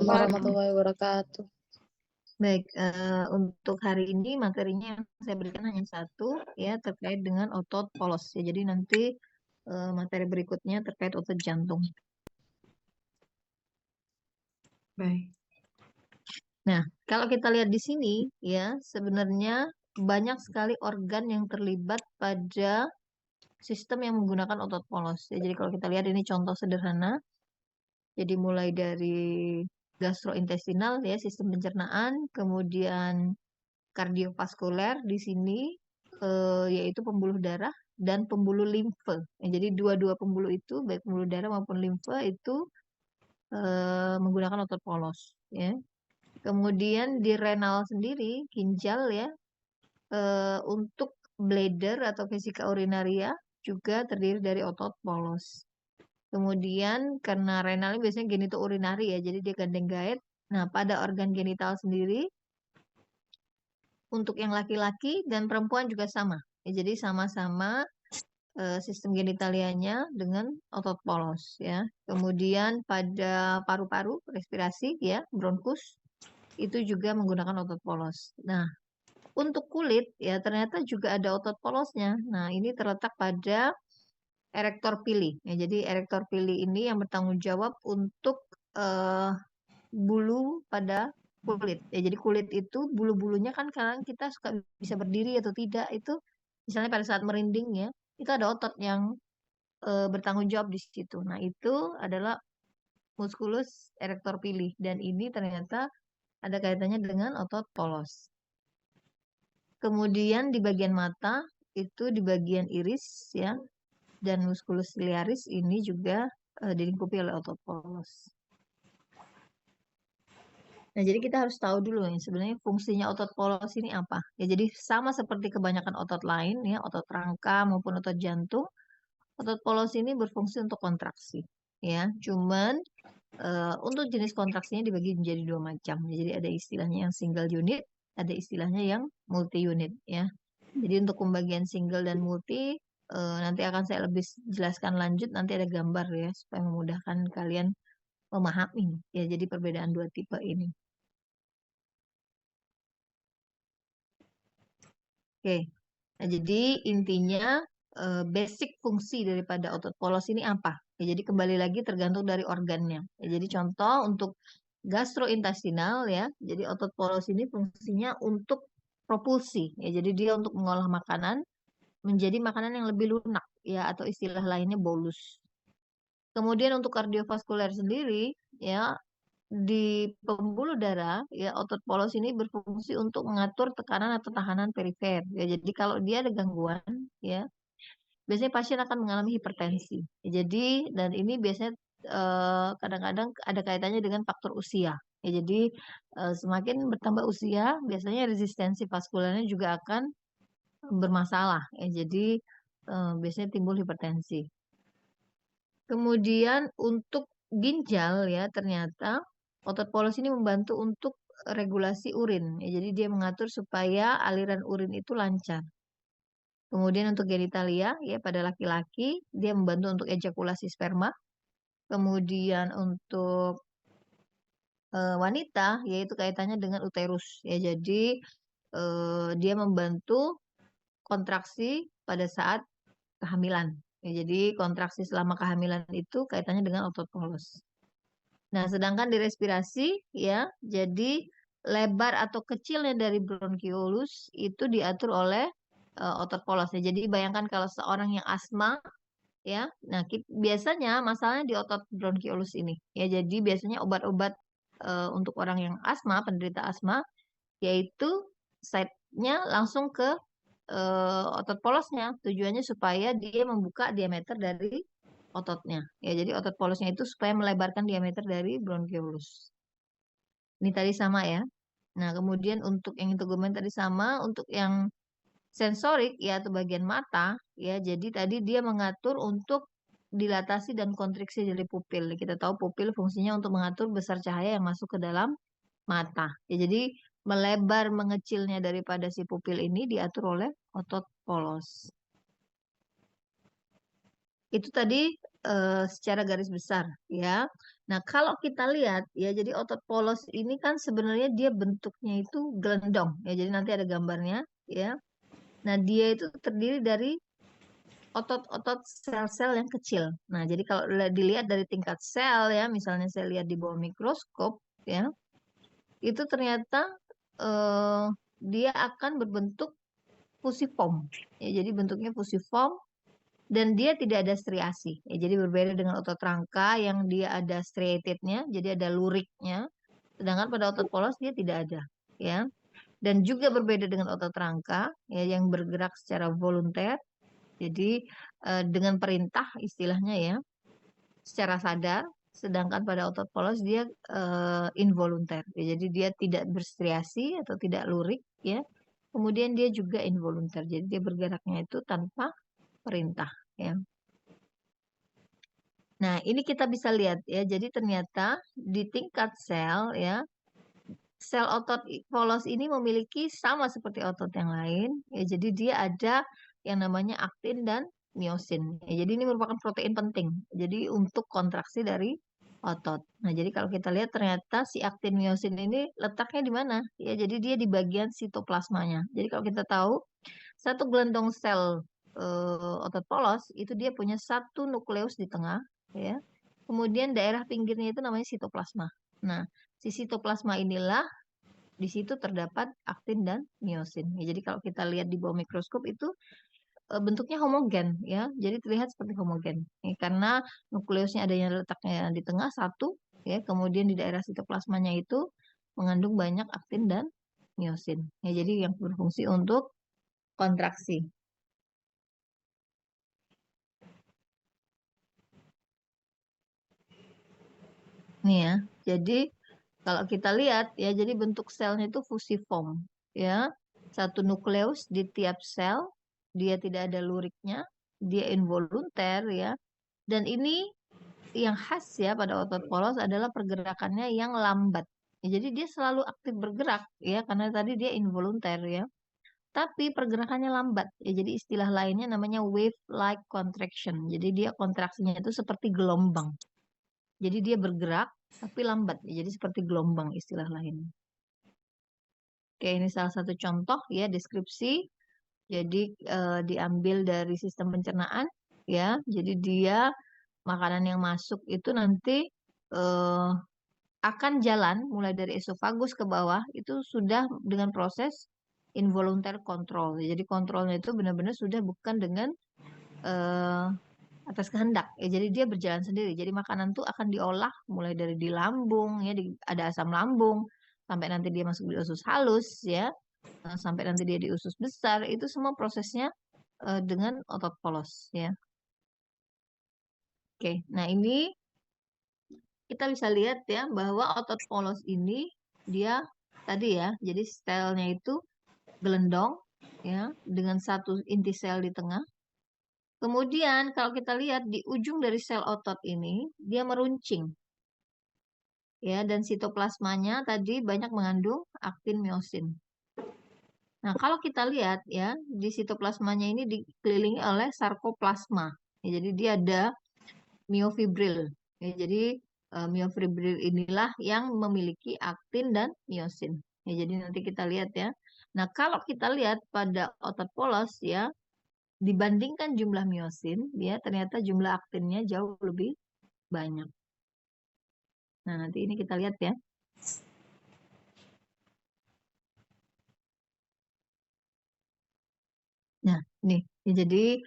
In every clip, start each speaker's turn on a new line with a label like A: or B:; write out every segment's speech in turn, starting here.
A: warahmatullahi wabarakatuh.
B: Baik, untuk hari ini materinya yang saya berikan hanya satu, ya, terkait dengan otot polos. Ya, jadi nanti materi berikutnya terkait otot jantung.
A: Baik.
B: Nah, kalau kita lihat di sini, ya, sebenarnya banyak sekali organ yang terlibat pada sistem yang menggunakan otot polos. Ya, jadi kalau kita lihat ini contoh sederhana. Jadi mulai dari gastrointestinal, ya, sistem pencernaan, kemudian kardiovaskuler di sini, yaitu pembuluh darah dan pembuluh limfe. Ya, jadi dua-dua pembuluh itu, baik pembuluh darah maupun limfe itu menggunakan otot polos. Ya. Kemudian di renal sendiri, ginjal, ya, untuk bladder atau vesika urinaria juga terdiri dari otot polos. Kemudian karena renal ini biasanya genitourinary, ya, jadi dia gandeng gaet. Nah, pada organ genital sendiri, untuk yang laki-laki dan perempuan juga sama. Ya, jadi sama-sama sistem genitalianya dengan otot polos, ya. Kemudian pada paru-paru, respirasi, ya, bronkus, itu juga menggunakan otot polos. Nah, untuk kulit, ya, ternyata juga ada otot polosnya. Nah, ini terletak pada erektor pili. Ya, jadi erektor pili ini yang bertanggung jawab untuk bulu pada kulit. Ya, jadi kulit itu bulu-bulunya kan kadang kita suka bisa berdiri atau tidak, itu misalnya pada saat merinding, ya, itu ada otot yang bertanggung jawab di situ. Nah, itu adalah musculus erector pili dan ini ternyata ada kaitannya dengan otot polos. Kemudian di bagian mata itu di bagian iris, ya, dan musculus ciliaris ini juga dilingkupi oleh otot polos. Nah, jadi kita harus tahu dulu ya sebenarnya fungsinya otot polos ini apa. Ya, jadi sama seperti kebanyakan otot lain, ya, otot rangka maupun otot jantung, otot polos ini berfungsi untuk kontraksi. Ya, cuman untuk jenis kontraksinya dibagi menjadi dua macam. Jadi ada istilahnya yang single unit, ada istilahnya yang multi unit, ya. Jadi untuk pembagian single dan multi nanti akan saya lebih jelaskan lanjut, nanti ada gambar, ya, supaya memudahkan kalian memahami, ya. Jadi perbedaan dua tipe ini. Oke. Nah, jadi intinya basic fungsi daripada otot polos ini apa? Ya, jadi kembali lagi tergantung dari organnya. Ya, jadi contoh untuk gastrointestinal, ya. Jadi otot polos ini fungsinya untuk propulsi. Ya, jadi dia untuk mengolah makanan menjadi makanan yang lebih lunak, ya, atau istilah lainnya bolus. Kemudian untuk kardiovaskuler sendiri, ya, di pembuluh darah, ya, otot polos ini berfungsi untuk mengatur tekanan atau tahanan perifer. Ya, jadi kalau dia ada gangguan, ya, biasanya pasien akan mengalami hipertensi. Ya, jadi dan ini biasanya kadang-kadang ada kaitannya dengan faktor usia. Ya, jadi semakin bertambah usia, biasanya resistensi vaskulernya juga akan bermasalah. Ya, jadi biasanya timbul hipertensi. Kemudian untuk ginjal, ya, ternyata otot polos ini membantu untuk regulasi urin. Ya, jadi dia mengatur supaya aliran urin itu lancar. Kemudian untuk genitalia, ya, pada laki-laki dia membantu untuk ejakulasi sperma. Kemudian untuk wanita, yaitu kaitannya dengan uterus. Ya, jadi dia membantu kontraksi pada saat kehamilan. Ya, jadi kontraksi selama kehamilan itu kaitannya dengan otot polos. Nah, sedangkan di respirasi, ya, jadi lebar atau kecilnya dari bronkiolus itu diatur oleh otot polos. Ya, jadi bayangkan kalau seorang yang asma, ya, nah biasanya masalahnya di otot bronkiolus ini. Ya, jadi biasanya obat-obat untuk orang yang asma, penderita asma, yaitu site-nya langsung ke otot polosnya. Tujuannya supaya dia membuka diameter dari ototnya. Ya, jadi otot polosnya itu supaya melebarkan diameter dari bronkiolus. Ini tadi sama, ya. Nah, kemudian untuk yang integumen tadi sama, untuk yang sensorik, ya, atau bagian mata, ya, jadi tadi dia mengatur untuk dilatasi dan kontriksi dari pupil. Kita tahu pupil fungsinya untuk mengatur besar cahaya yang masuk ke dalam mata. Ya, jadi melebar mengecilnya daripada si pupil ini diatur oleh otot polos. Itu tadi secara garis besar ya. Nah, kalau kita lihat ya, jadi otot polos ini kan sebenarnya dia bentuknya itu gelendong ya. Jadi nanti ada gambarnya ya. Nah, dia itu terdiri dari otot-otot sel-sel yang kecil. Nah, jadi kalau dilihat dari tingkat sel ya, misalnya saya lihat di bawah mikroskop ya, itu ternyata eh, dia akan berbentuk fusiform. Ya, jadi bentuknya fusiform dan dia tidak ada striasi. Ya, jadi berbeda dengan otot rangka yang dia ada striatednya, jadi ada luriknya. Sedangkan pada otot polos dia tidak ada, ya. Dan juga berbeda dengan otot rangka ya yang bergerak secara volunter. Jadi dengan perintah istilahnya ya, secara sadar. Sedangkan pada otot polos dia involunter. Ya, jadi dia tidak berstriasi atau tidak lurik ya. Kemudian dia juga involunter. Jadi dia bergeraknya itu tanpa perintah ya. Nah, ini kita bisa lihat ya. Jadi ternyata di tingkat sel ya, sel otot polos ini memiliki sama seperti otot yang lain. Ya, jadi dia ada yang namanya aktin dan miosin. Ya, jadi ini merupakan protein penting. Jadi untuk kontraksi dari otot. Nah, jadi kalau kita lihat ternyata si aktin miosin ini letaknya di mana? Ya, jadi dia di bagian sitoplasmanya. Jadi kalau kita tahu satu gelendong sel otot polos itu dia punya satu nukleus di tengah, ya. Kemudian daerah pinggirnya itu namanya sitoplasma. Nah, si sitoplasma inilah di situ terdapat aktin dan miosin. Ya, jadi kalau kita lihat di bawah mikroskop itu bentuknya homogen, ya. Jadi terlihat seperti homogen. Ya, karena nukleusnya ada yang letaknya di tengah satu, ya. Kemudian di daerah sitoplasmanya itu mengandung banyak aktin dan miosin. Ya, jadi yang berfungsi untuk kontraksi. Nih ya, jadi kalau kita lihat ya, jadi bentuk selnya itu fusiform ya, satu nukleus di tiap sel, dia tidak ada luriknya, dia involunter ya, dan ini yang khas ya pada otot polos adalah pergerakannya yang lambat. Ya, jadi dia selalu aktif bergerak ya, karena tadi dia involunter ya, tapi pergerakannya lambat ya, jadi istilah lainnya namanya wave-like contraction. Jadi dia kontraksinya itu seperti gelombang. Jadi dia bergerak tapi lambat, ya. Jadi seperti gelombang istilah lain. Oke, ini salah satu contoh ya deskripsi. Jadi diambil dari sistem pencernaan ya. Jadi dia makanan yang masuk itu nanti eh, akan jalan mulai dari esofagus ke bawah itu sudah dengan proses involuntar control. Jadi kontrolnya itu benar-benar sudah bukan dengan eh, atas kehendak. Ya, jadi dia berjalan sendiri. Jadi makanan tuh akan diolah mulai dari di lambung ya, ada asam lambung sampai nanti dia masuk di usus halus ya, sampai nanti dia di usus besar. Itu semua prosesnya dengan otot polos ya. Oke, nah ini kita bisa lihat ya bahwa otot polos ini dia tadi ya, jadi selnya itu gelendong ya dengan satu inti sel di tengah. Kemudian kalau kita lihat di ujung dari sel otot ini dia meruncing ya, dan sitoplasmanya tadi banyak mengandung aktin miosin. Nah, kalau kita lihat ya di sitoplasmanya ini dikelilingi oleh sarkoplasma. Ya, jadi dia ada miofibril. Ya, jadi miofibril inilah yang memiliki aktin dan miosin. Ya, jadi nanti kita lihat ya. Nah, kalau kita lihat pada otot polos ya, dibandingkan jumlah miosin, ya ternyata jumlah aktinnya jauh lebih banyak. Nah, nanti ini kita lihat ya. Nah, nih, ya, jadi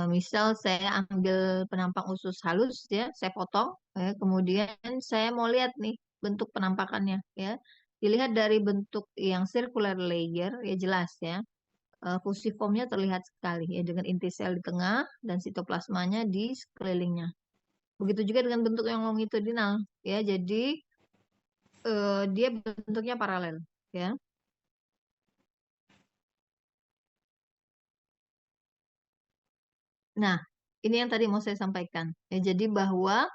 B: misal saya ambil penampang usus halus ya, saya potong, ya, kemudian saya mau lihat nih bentuk penampakannya ya. Dilihat dari bentuk yang circular layer ya jelas ya. Fusiformnya terlihat sekali ya dengan inti sel di tengah dan sitoplasmanya di sekelilingnya. Begitu juga dengan bentuk yang longitudinal ya. Jadi dia bentuknya paralel ya. Nah, ini yang tadi mau saya sampaikan. Ya, jadi bahwa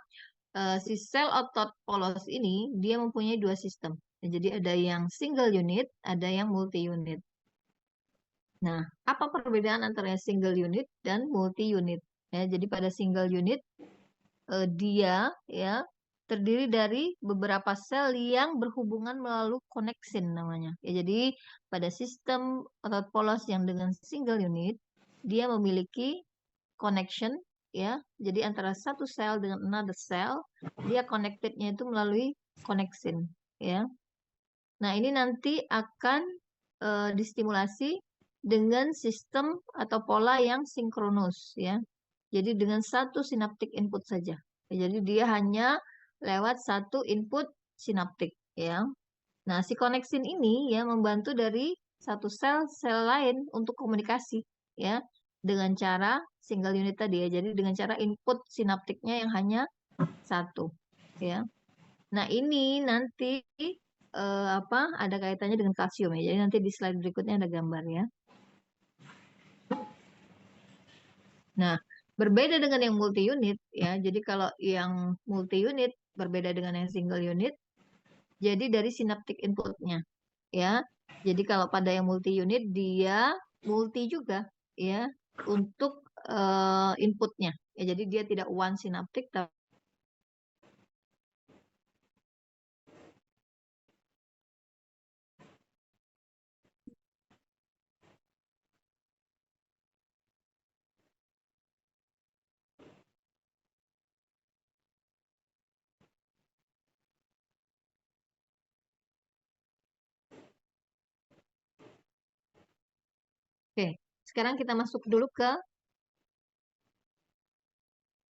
B: si sel otot polos ini dia mempunyai dua sistem. Ya, jadi ada yang single unit, ada yang multi unit. Nah, apa perbedaan antara single unit dan multi unit? Ya, jadi pada single unit dia ya terdiri dari beberapa sel yang berhubungan melalui connexin namanya. Ya, jadi pada sistem otot polos yang dengan single unit, dia memiliki connection ya. Jadi antara satu sel dengan another cell, dia connected-nya itu melalui connexin ya. Nah, ini nanti akan distimulasi dengan sistem atau pola yang sinkronus ya. Jadi dengan satu sinaptik input saja. Jadi dia hanya lewat satu input sinaptik ya. Nah, si koneksin ini ya membantu dari satu sel lain untuk komunikasi ya dengan cara single unit tadi ya. Jadi dengan cara input sinaptiknya yang hanya satu ya. Nah, ini nanti ada kaitannya dengan kalsium ya. Jadi nanti di slide berikutnya ada gambar ya. Nah, berbeda dengan yang multi unit ya. Jadi kalau yang multi unit berbeda dengan yang single unit, jadi dari sinaptik inputnya ya. Jadi kalau pada yang multi unit dia multi juga ya untuk inputnya. Ya, jadi dia tidak one sinaptik tapi oke. Sekarang kita masuk dulu ke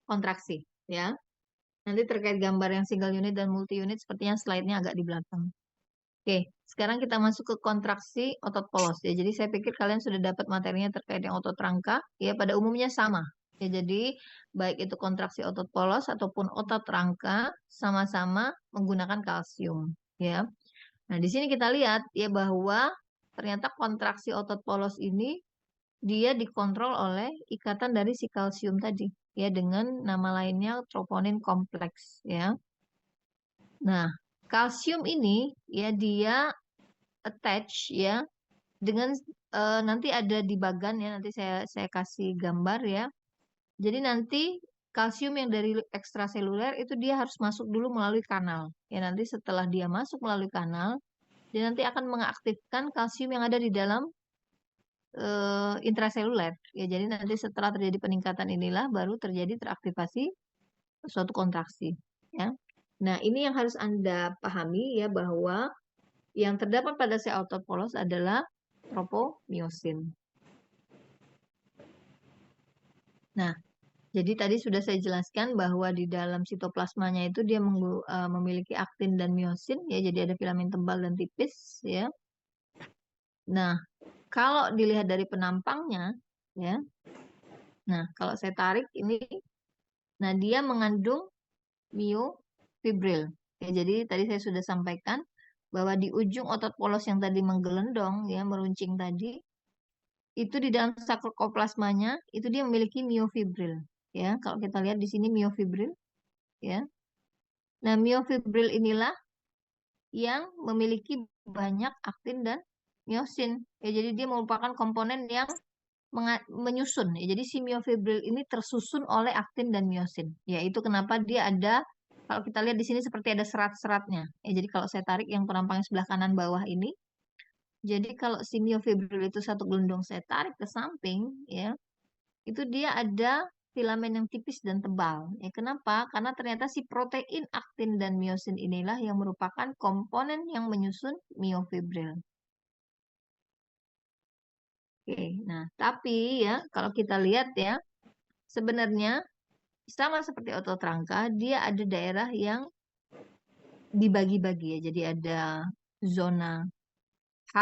B: kontraksi ya. Nanti terkait gambar yang single unit dan multi unit sepertinya slide-nya agak di belakang. Oke, sekarang kita masuk ke kontraksi otot polos ya. Jadi saya pikir kalian sudah dapat materinya terkait yang otot rangka ya, pada umumnya sama. Ya, jadi baik itu kontraksi otot polos ataupun otot rangka sama-sama menggunakan kalsium ya. Nah, di sini kita lihat ya bahwa ternyata kontraksi otot polos ini dia dikontrol oleh ikatan dari si kalsium tadi ya dengan nama lainnya troponin kompleks ya. Nah, kalsium ini ya dia attach ya dengan nanti ada di bagan ya, nanti saya kasih gambar ya. Jadi nanti kalsium yang dari ekstraseluler itu dia harus masuk dulu melalui kanal. Ya, nanti setelah dia masuk melalui kanal, dia nanti akan mengaktifkan kalsium yang ada di dalam intraseluler. Ya, jadi nanti setelah terjadi peningkatan inilah baru terjadi teraktivasi suatu kontraksi. Ya. Nah, ini yang harus Anda pahami ya bahwa yang terdapat pada sel otot polos adalah tropomyosin. Nah, jadi tadi sudah saya jelaskan bahwa di dalam sitoplasmanya itu dia memiliki aktin dan miosin ya, jadi ada filamen tebal dan tipis ya. Nah, kalau dilihat dari penampangnya ya. Nah, kalau saya tarik ini, nah dia mengandung myofibril. Ya, jadi tadi saya sudah sampaikan bahwa di ujung otot polos yang tadi menggelendong ya, meruncing tadi, itu di dalam sarkoplasmanya itu dia memiliki myofibril. Ya, kalau kita lihat di sini myofibril ya. Nah, myofibril inilah yang memiliki banyak aktin dan miosin. Ya, jadi dia merupakan komponen yang menyusun. Ya, jadi si myofibril ini tersusun oleh aktin dan miosin. Ya, itu kenapa dia ada, kalau kita lihat di sini seperti ada serat-seratnya. Ya, jadi kalau saya tarik yang penampang sebelah kanan bawah ini, jadi kalau si myofibril itu satu gelundung saya tarik ke samping, ya, itu dia ada filamen yang tipis dan tebal. Ya, kenapa? Karena ternyata si protein aktin dan miosin inilah yang merupakan komponen yang menyusun myofibril. Oke, nah tapi ya kalau kita lihat ya sebenarnya sama seperti otot rangka dia ada daerah yang dibagi-bagi ya. Jadi ada zona H,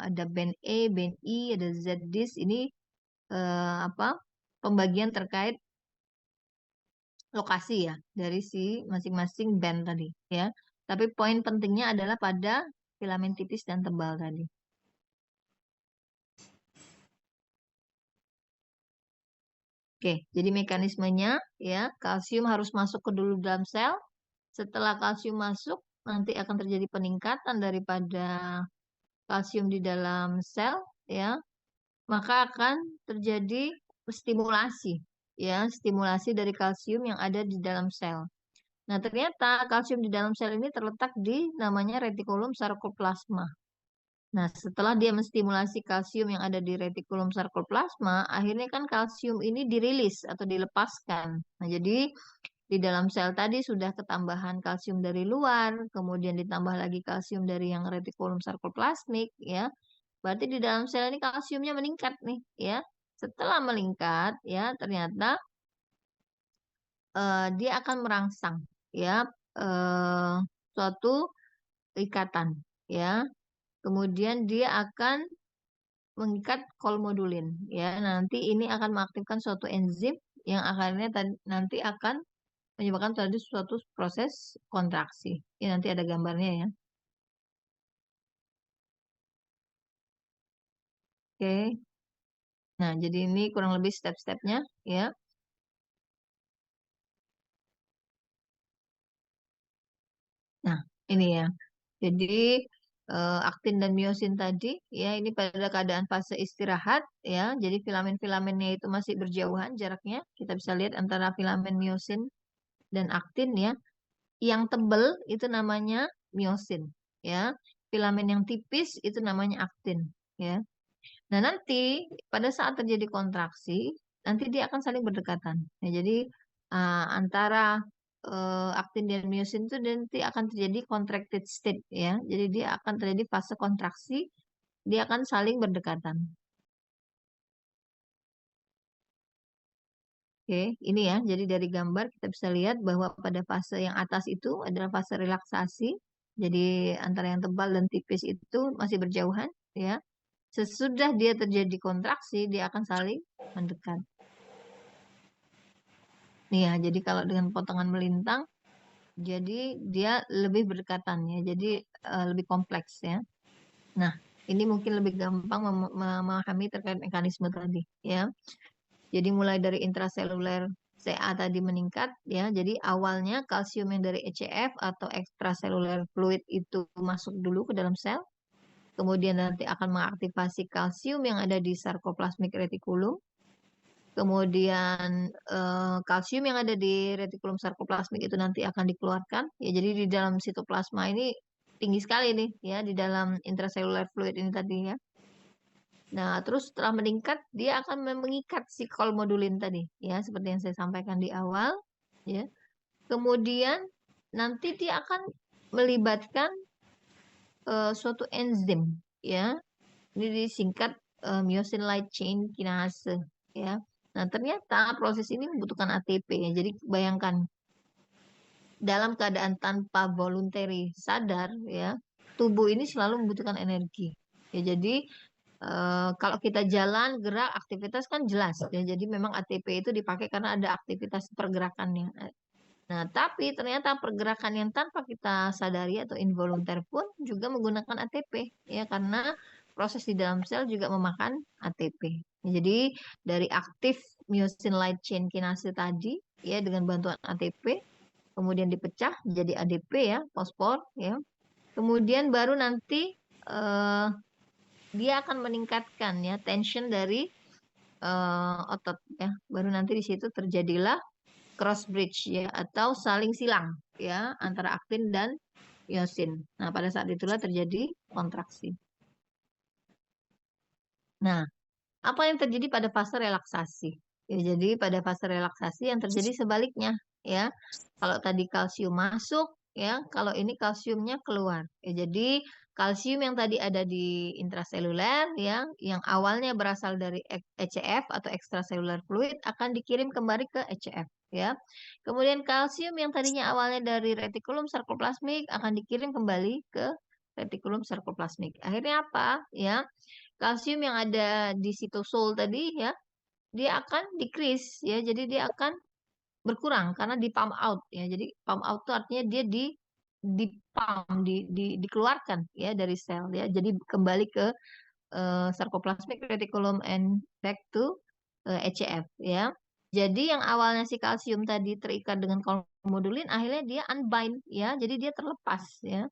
B: ada band E, band I, ada Z-dis. Ini pembagian terkait lokasi ya dari si masing-masing band tadi ya. Tapi poin pentingnya adalah pada filamen tipis dan tebal tadi. Oke, jadi mekanismenya ya kalsium harus masuk ke dulu dalam sel. Setelah kalsium masuk, nanti akan terjadi peningkatan daripada kalsium di dalam sel ya. Maka akan terjadi stimulasi ya stimulasi dari kalsium yang ada di dalam sel. Nah, ternyata kalsium di dalam sel ini terletak di namanya retikulum sarkoplasma. Nah, setelah dia menstimulasi kalsium yang ada di retikulum sarkoplasma, akhirnya kan kalsium ini dirilis atau dilepaskan. Nah, jadi di dalam sel tadi sudah ketambahan kalsium dari luar, kemudian ditambah lagi kalsium dari yang retikulum sarkoplasmik, ya. Berarti di dalam sel ini kalsiumnya meningkat nih, ya. Setelah meningkat, ya, ternyata dia akan merangsang, ya, eh, suatu ikatan, ya. Kemudian dia akan mengikat kolmodulin, ya. Nanti ini akan mengaktifkan suatu enzim yang akhirnya nanti akan menyebabkan tadi suatu proses kontraksi. Ini nanti ada gambarnya ya. Oke. Nah, jadi ini kurang lebih step-stepnya ya. Nah, ini ya. Jadi aktin dan miosin tadi ya ini pada keadaan fase istirahat ya. Jadi filamen-filamennya itu masih berjauhan jaraknya. Kita bisa lihat antara filamen miosin dan aktin ya. Yang tebal itu namanya miosin ya. Filamen yang tipis itu namanya aktin ya. Nah, nanti pada saat terjadi kontraksi, nanti dia akan saling berdekatan. Ya, jadi antara aktin dan miosin itu nanti akan terjadi contracted state ya. Jadi dia akan terjadi fase kontraksi, dia akan saling berdekatan. Oke, ini ya. Jadi dari gambar kita bisa lihat bahwa pada fase yang atas itu adalah fase relaksasi. Jadi antara yang tebal dan tipis itu masih berjauhan ya. Sesudah dia terjadi kontraksi, dia akan saling mendekat. Nih ya, jadi kalau dengan potongan melintang, jadi dia lebih berdekatan ya, jadi lebih kompleks ya. Nah, ini mungkin lebih gampang memahami terkait mekanisme tadi ya. Jadi mulai dari intraseluler Ca tadi meningkat ya, jadi awalnya kalsium yang dari ECF atau extracellular fluid itu masuk dulu ke dalam sel, kemudian nanti akan mengaktifasi kalsium yang ada di sarkoplasmic reticulum. Kemudian kalsium yang ada di retikulum sarkoplasmik itu nanti akan dikeluarkan. Ya, jadi di dalam sitoplasma ini tinggi sekali nih ya di dalam intracellular fluid ini tadi ya. Nah, terus setelah meningkat dia akan mengikat si kolmodulin tadi ya seperti yang saya sampaikan di awal ya. Kemudian nanti dia akan melibatkan suatu enzim ya. Ini disingkat myosin light chain kinase ya. Nah, ternyata proses ini membutuhkan ATP ya. Jadi bayangkan dalam keadaan tanpa voluntary sadar ya, tubuh ini selalu membutuhkan energi. Ya, jadi kalau kita jalan, gerak, aktivitas kan jelas ya. Jadi memang ATP itu dipakai karena ada aktivitas pergerakannya. Nah, tapi ternyata pergerakan yang tanpa kita sadari atau involunter pun juga menggunakan ATP ya karena proses di dalam sel juga memakan ATP. Jadi dari aktif myosin light chain kinase tadi ya dengan bantuan ATP kemudian dipecah jadi ADP ya, fosfor ya. Kemudian baru nanti eh, dia akan meningkatkan ya tension dari otot ya. Baru nanti di situ terjadilah cross bridge ya atau saling silang ya antara aktin dan miosin. Nah, pada saat itulah terjadi kontraksi. Nah, apa yang terjadi pada fase relaksasi? Ya, jadi pada fase relaksasi yang terjadi sebaliknya ya. Kalau tadi kalsium masuk ya, kalau ini kalsiumnya keluar. Ya, jadi kalsium yang tadi ada di intraseluler ya, yang awalnya berasal dari ECF atau extracellular fluid akan dikirim kembali ke ECF ya. Kemudian kalsium yang tadinya awalnya dari retikulum sarkoplasmik akan dikirim kembali ke retikulum sarkoplasmik. Akhirnya apa? Ya, kalsium yang ada di sitosol tadi ya, dia akan decrease ya. Jadi dia akan berkurang karena di pump out ya. Jadi pump out itu artinya dia di pump dikeluarkan ya dari sel ya. Jadi kembali ke sarcoplasmic reticulum and back to ECF ya. Jadi yang awalnya si kalsium tadi terikat dengan kolmodulin akhirnya dia unbind ya. Jadi dia terlepas ya.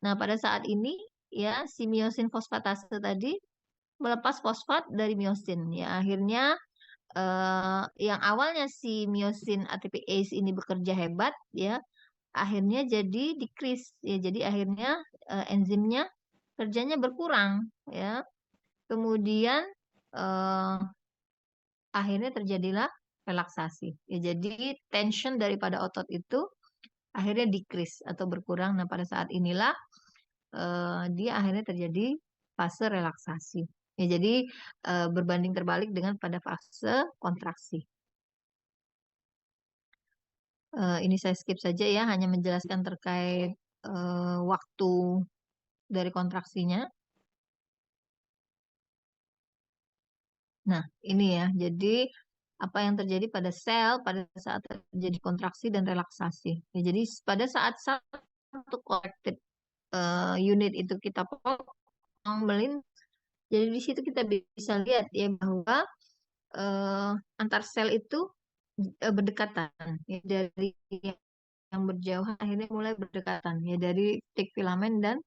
B: Nah, pada saat ini ya si miosin fosfatase tadi melepas fosfat dari miosin ya. Akhirnya yang awalnya si miosin ATPase ini bekerja hebat ya, akhirnya jadi decrease ya. Jadi akhirnya enzimnya kerjanya berkurang ya. Kemudian eh, akhirnya terjadilah relaksasi. Ya, jadi tension daripada otot itu akhirnya decrease atau berkurang. Nah, pada saat inilah dia akhirnya terjadi fase relaksasi. Ya, jadi berbanding terbalik dengan pada fase kontraksi. Ini saya skip saja ya, hanya menjelaskan terkait waktu dari kontraksinya. Nah, ini ya, jadi apa yang terjadi pada sel pada saat terjadi kontraksi dan relaksasi. Ya, jadi pada saat satu collected unit itu kita potong melintas, jadi di situ kita bisa lihat ya bahwa eh, antar sel itu berdekatan. Ya, dari yang berjauhan akhirnya mulai berdekatan ya, dari titik filamen dan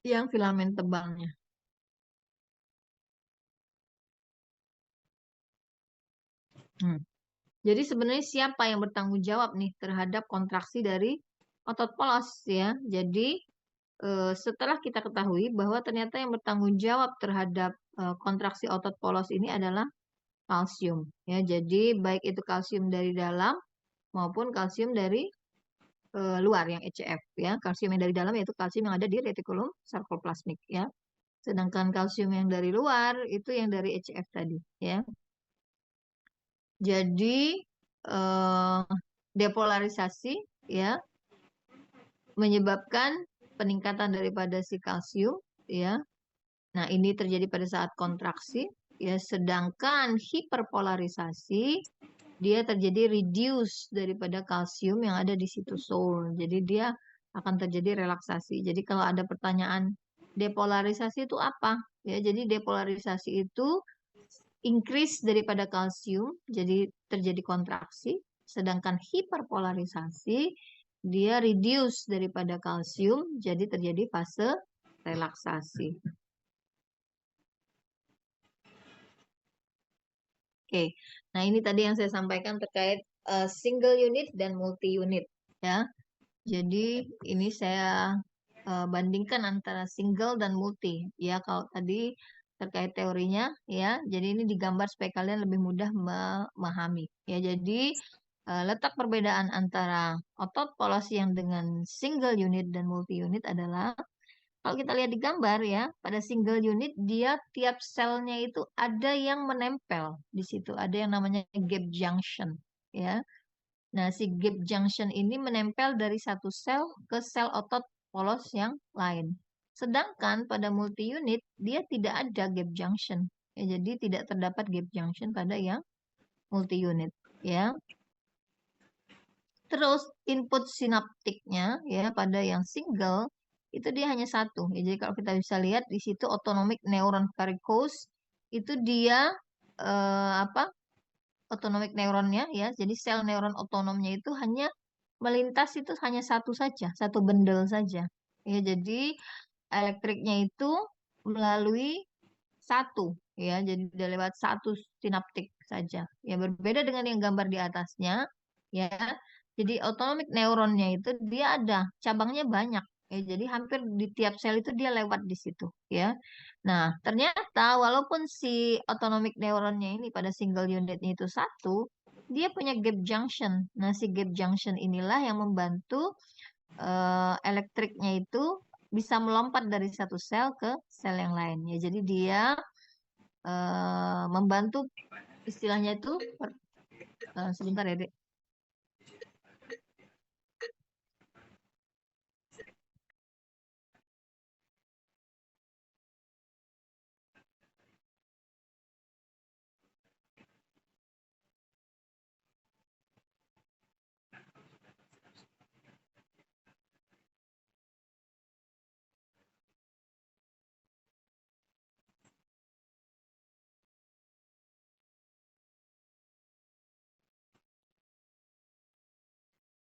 B: yang filamen tebalnya. Hmm. Jadi sebenarnya siapa yang bertanggung jawab nih terhadap kontraksi dari otot polos ya? Jadi setelah kita ketahui bahwa ternyata yang bertanggung jawab terhadap kontraksi otot polos ini adalah kalsium ya. Jadi baik itu kalsium dari dalam maupun kalsium dari luar yang ECF ya. Kalsium yang dari dalam yaitu kalsium yang ada di retikulum sarkoplasmik ya. Sedangkan kalsium yang dari luar itu yang dari ECF tadi ya. Jadi eh, depolarisasi ya menyebabkan peningkatan daripada si kalsium ya. Nah, ini terjadi pada saat kontraksi ya, sedangkan hiperpolarisasi dia terjadi reduce daripada kalsium yang ada di sitosol. Jadi dia akan terjadi relaksasi. Jadi kalau ada pertanyaan depolarisasi itu apa? Ya, jadi depolarisasi itu increase daripada kalsium, jadi terjadi kontraksi, sedangkan hiperpolarisasi dia reduce daripada kalsium, jadi terjadi fase relaksasi. Oke, nah ini tadi yang saya sampaikan terkait single unit dan multi unit ya. Jadi ini saya bandingkan antara single dan multi ya. Kalau tadi terkait teorinya ya, jadi ini digambar supaya kalian lebih mudah memahami ya. Jadi letak perbedaan antara otot polos yang dengan single unit dan multi unit adalah kalau kita lihat di gambar ya, pada single unit dia tiap selnya itu ada yang menempel di situ, ada yang namanya gap junction ya. Nah, si gap junction ini menempel dari satu sel ke sel otot polos yang lain. Sedangkan pada multi unit dia tidak ada gap junction. Ya, jadi tidak terdapat gap junction pada yang multi unit ya. Terus input sinaptiknya ya pada yang single itu dia hanya satu. Ya, jadi kalau kita bisa lihat di situ autonomic neuron varicose itu dia apa? Autonomic neuronnya ya. Jadi sel neuron otonomnya itu hanya melintas itu hanya satu saja, satu bendel saja. Ya, jadi elektriknya itu melalui satu ya. Jadi dia lewat satu sinaptik saja. Ya, berbeda dengan yang gambar di atasnya ya. Jadi autonomic neuronnya itu dia ada cabangnya banyak. Ya, jadi hampir di tiap sel itu dia lewat di situ ya. Nah, ternyata walaupun si autonomic neuronnya ini pada single unitnya itu satu, dia punya gap junction. Nah, si gap junction inilah yang membantu elektriknya itu bisa melompat dari satu sel ke sel yang lain. Ya, jadi dia membantu istilahnya itu sebentar ya, Dek.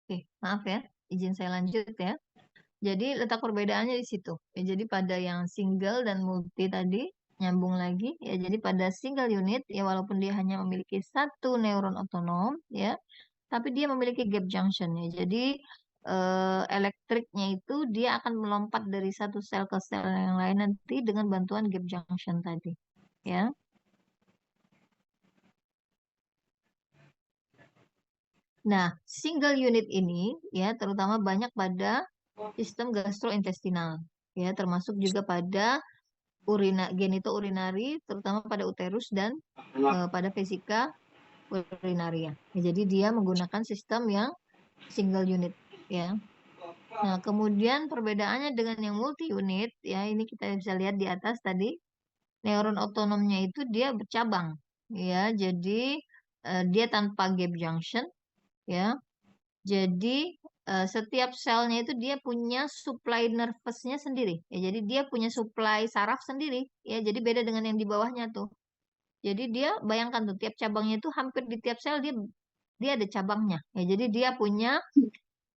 B: Oke, maaf ya, izin saya lanjut ya. Jadi letak perbedaannya di situ. Ya, jadi pada yang single dan multi tadi, nyambung lagi ya. Jadi pada single unit ya, walaupun dia hanya memiliki satu neuron otonom ya, tapi dia memiliki gap junction ya. Jadi elektriknya itu dia akan melompat dari satu sel ke sel yang lain nanti dengan bantuan gap junction tadi ya. Nah, single unit ini ya terutama banyak pada sistem gastrointestinal ya, termasuk juga pada genitourinary, terutama pada uterus dan pada vesika urinaria. Ya, jadi dia menggunakan sistem yang single unit ya. Nah, kemudian perbedaannya dengan yang multi unit ya, ini kita bisa lihat di atas tadi, neuron otonomnya itu dia bercabang ya. Jadi dia tanpa gap junction ya. Jadi setiap selnya itu dia punya supply nervousnya sendiri. Ya, jadi dia punya supply saraf sendiri. Ya, jadi beda dengan yang di bawahnya tuh. Jadi dia bayangkan tuh tiap cabangnya itu hampir di tiap sel dia dia ada cabangnya. Ya, jadi dia punya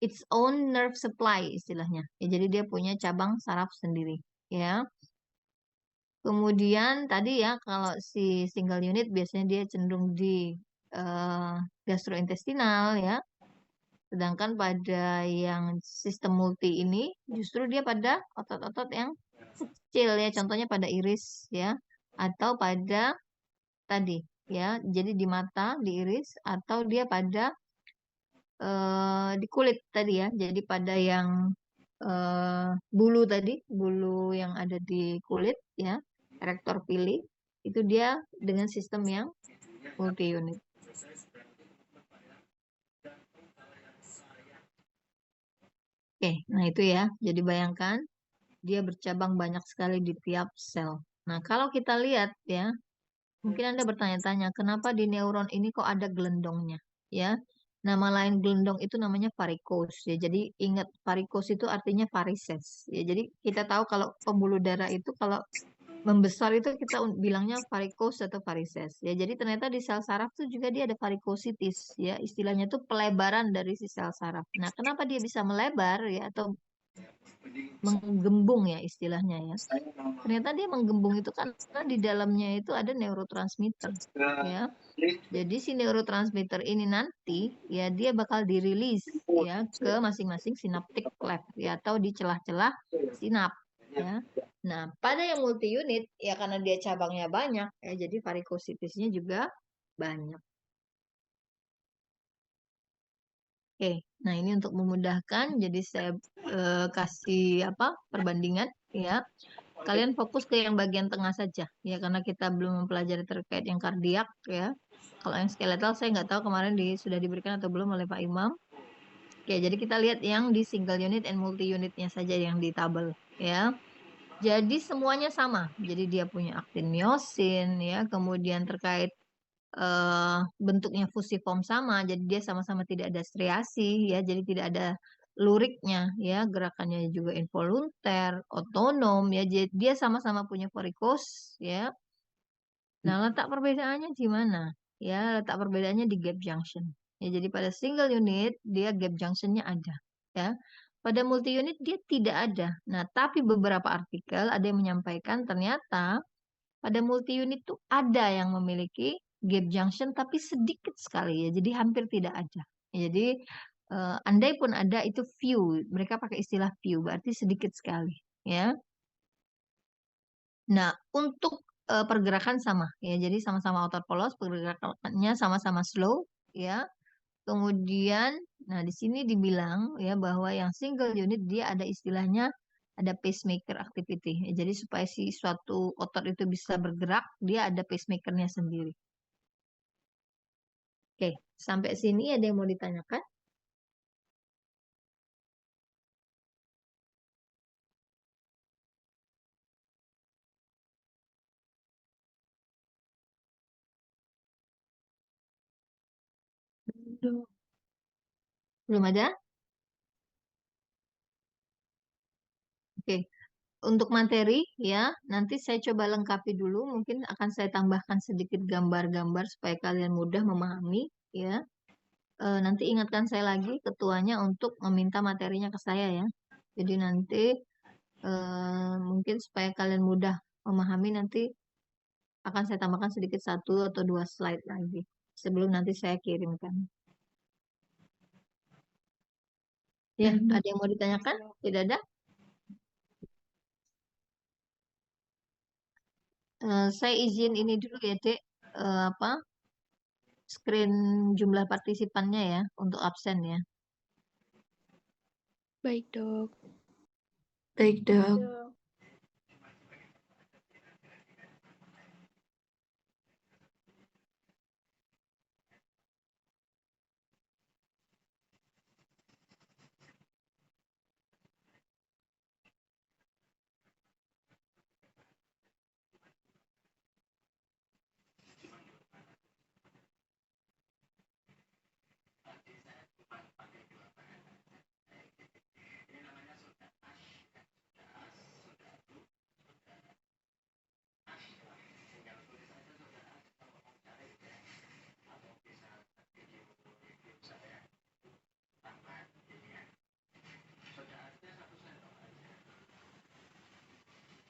B: its own nerve supply istilahnya. Ya, jadi dia punya cabang saraf sendiri. Ya. Kemudian tadi ya kalau si single unit biasanya dia cenderung di eh, gastrointestinal ya. Sedangkan pada yang sistem multi ini justru dia pada otot-otot yang kecil ya, contohnya pada iris ya, atau pada tadi ya, jadi di mata, di iris, atau dia pada di kulit tadi ya, jadi pada yang bulu tadi, bulu yang ada di kulit ya, erektor pili, itu dia dengan sistem yang multi unit. Oke, nah itu ya, jadi bayangkan dia bercabang banyak sekali di tiap sel. Nah, kalau kita lihat ya, mungkin Anda bertanya-tanya, kenapa di neuron ini kok ada gelendongnya? Ya, nama lain gelendong itu namanya varicose. Ya, jadi ingat varicose itu artinya varises. Ya, jadi kita tahu kalau pembuluh darah itu kalau membesar itu kita bilangnya varicose atau varises. Ya, jadi ternyata di sel saraf itu juga dia ada varicositis. Ya, istilahnya itu pelebaran dari si sel saraf. Nah, kenapa dia bisa melebar ya atau menggembung ya istilahnya ya. Ternyata dia menggembung itu karena di dalamnya itu ada neurotransmitter ya. Jadi si neurotransmitter ini nanti ya dia bakal dirilis ya ke masing-masing synaptic cleft ya atau di celah-celah sinap ya. Nah, pada yang multi unit ya karena dia cabangnya banyak ya jadi varikositisnya juga banyak. Oke, nah ini untuk memudahkan jadi saya kasih apa perbandingan ya. Kalian fokus ke yang bagian tengah saja ya karena kita belum mempelajari terkait yang kardiak ya. Kalau yang skeletal saya nggak tahu kemarin sudah diberikan atau belum oleh Pak Imam. Oke, jadi kita lihat yang di single unit and multi unitnya saja yang di tabel ya. Jadi semuanya sama. Jadi dia punya aktin miosin ya, kemudian terkait bentuknya fusiform sama, jadi dia sama-sama tidak ada striasi ya, jadi tidak ada luriknya ya, gerakannya juga involunter, otonom ya, jadi dia sama-sama punya varikose ya. Nah, letak perbedaannya di mana? Ya, letak perbedaannya di gap junction. Ya, jadi pada single unit dia gap junctionnya ada ya. Pada multi unit dia tidak ada. Nah, tapi beberapa artikel ada yang menyampaikan ternyata pada multi unit tuh ada yang memiliki gap junction tapi sedikit sekali ya. Jadi hampir tidak ada. Ya, jadi andai pun ada itu few. Mereka pakai istilah few berarti sedikit sekali ya. Nah, untuk pergerakan sama ya. Jadi sama-sama outer polos, pergerakannya sama-sama slow ya. Kemudian nah di sini dibilang ya bahwa yang single unit dia ada istilahnya ada pacemaker activity. Ya, jadi supaya si suatu otot itu bisa bergerak, dia ada pacemakernya sendiri. Oke, sampai sini ada yang mau ditanyakan? Belum. Belum ada? Oke, untuk materi ya, nanti saya coba lengkapi dulu. Mungkin akan saya tambahkan sedikit gambar-gambar supaya kalian mudah memahami ya. Nanti ingatkan saya lagi ketuanya untuk meminta materinya ke saya ya. Jadi nanti mungkin supaya kalian mudah memahami nanti akan saya tambahkan sedikit 1 atau 2 slide lagi sebelum nanti saya kirimkan. Ya, ada yang mau ditanyakan? Tidak ada? Saya izin ini dulu ya, Dek. Screen jumlah partisipannya ya untuk absen ya.
A: Baik, Dok.
C: Baik, Dok.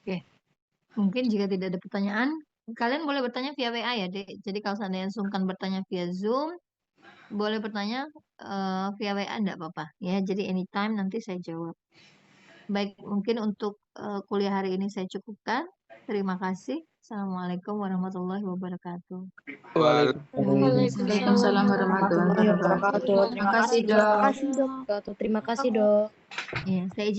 B: Oke. Mungkin jika tidak ada pertanyaan, kalian boleh bertanya via WA ya, Dek. Jadi kalau seandainya sungkan bertanya via Zoom, boleh bertanya via WA, enggak apa-apa. Ya, jadi anytime nanti saya jawab. Baik, mungkin untuk kuliah hari ini saya cukupkan. Terima kasih. Assalamualaikum warahmatullahi wabarakatuh.
C: Waalaikumsalam warahmatullahi wabarakatuh. Terima kasih, Dok.
A: Terima kasih, Dok.
B: Ya, saya izin.